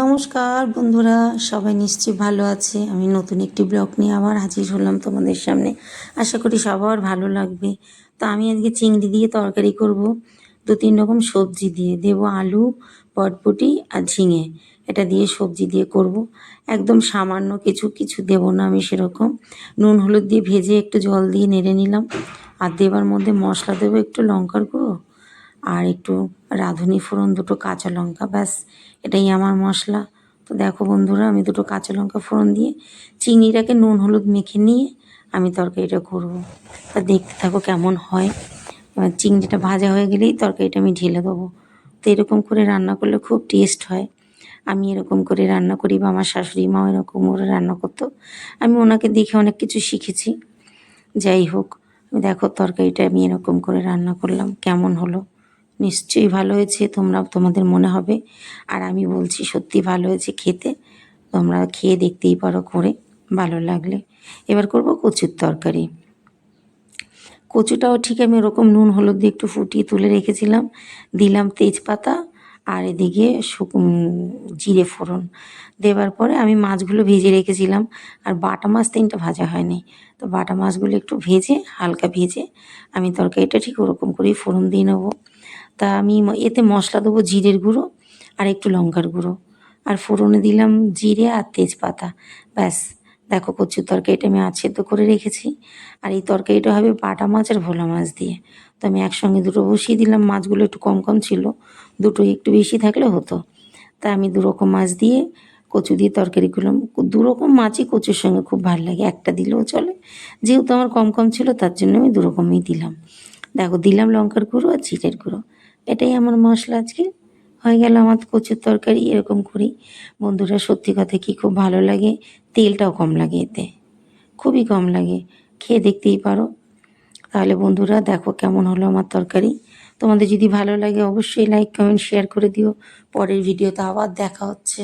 নমস্কার বন্ধুরা, সবাই নিশ্চয়ই ভালো আছে। আমি নতুন একটি ব্লগ নিয়ে আবার হাজির হলাম তোমাদের সামনে। আশা করি সবার ভালো লাগবে। তো আমি আজকে চিংড়ি দিয়ে তরকারি করব, 2-3 রকম সবজি দিয়ে দেব, আলু, পটপটি আর ঝিঙে। এটা দিয়ে সবজি দিয়ে করব। একদম সামান্য কিছু কিছু দেবো না আমি সেরকম। নুন হলুদ দিয়ে ভেজে একটু জল দিয়ে নেড়ে নিলাম। আর দেবার মধ্যে মশলা দেবো একটু লঙ্কার গুঁড়ো আর একটু রাঁধুনি ফোড়ন, 2টো কাঁচা লঙ্কা, ব্যাস এটাই আমার মশলা। তো দেখো বন্ধুরা, আমি 2টো কাঁচা লঙ্কা ফোড়ন দিয়ে চিংড়িটাকে নুন হলুদ মেখে নিয়ে আমি তরকারিটা করব। তা দেখতে থাকো কেমন হয়। এবার চিংড়িটা ভাজা হয়ে গেলেই তরকারিটা আমি ঢেলে দেবো। তো এরকম করে রান্না করলে খুব টেস্ট হয়। আমি এরকম করে রান্না করি, বা আমার শাশুড়ি মাও এরকম করে রান্না করতো। আমি ওনাকে দেখে অনেক কিছু শিখেছি। যাই হোক, দেখো তরকারিটা আমি এরকম করে রান্না করলাম, কেমন হলো। নিশ্চয়ই ভালো হয়েছে, তোমাদের মনে হবে। আর আমি বলছি সত্যি ভালো হয়েছে খেতে। তোমরা খেয়ে দেখতেই পারো করে, ভালো লাগলে। এবার করব কচুর তরকারি। কচুটাও ঠিক আমি ওরকম নুন হলুদ দিয়ে একটু ফুটিয়ে তুলে রেখেছিলাম। দিলাম তেজপাতা আর এদিকে জিরে ফোড়ন। দেবার পরে আমি মাছগুলো ভেজে রেখেছিলাম। আর বাটা মাছ 3টে ভাজা হয়নি। তো বাটা মাছগুলো একটু ভেজে, হালকা ভেজে আমি তরকারিটা ঠিক ওরকম করেই ফোড়ন দিয়ে নেবো। তা আমি এতে মশলা দেবো জিরের গুঁড়ো আর একটু লঙ্কার গুঁড়ো। আর ফোড়নে দিলাম জিরে আর তেজপাতা, ব্যাস। দেখো কচুর তরকারিটা আমি সেদ্ধ করে রেখেছি। আর এই তরকারিটা হবে বাটা মাছ আর ভোলা মাছ দিয়ে। তো আমি একসঙ্গে 2টো বসিয়ে দিলাম। মাছগুলো একটু কম কম ছিল, 2টো একটু বেশি থাকলে হতো। তা আমি 2 রকম মাছ দিয়ে কচু দিয়ে তরকারি করলাম। 2 রকম মাছই কচুর সঙ্গে খুব ভালো লাগে, একটা দিলেও চলে। যেহেতু আমার কম কম ছিল তার জন্য আমি 2 রকমই দিলাম। দেখো দিলাম লঙ্কার গুঁড়ো আর জিরের গুঁড়ো। এটাই আমার মশলা আজকে। হয়ে গেল আমার কচুর তরকারি। এরকম করি বন্ধুরা, সত্যি কথা কি খুব ভালো লাগে। তেলটাও কম লাগে এতে, খুবই কম লাগে। খেয়ে দেখতেই পারো। তাহলে বন্ধুরা দেখো কেমন হলো আমার তরকারি। তোমাদের যদি ভালো লাগে অবশ্যই লাইক কমেন্ট শেয়ার করে দিও। পরের ভিডিওতে আবার দেখা হচ্ছে।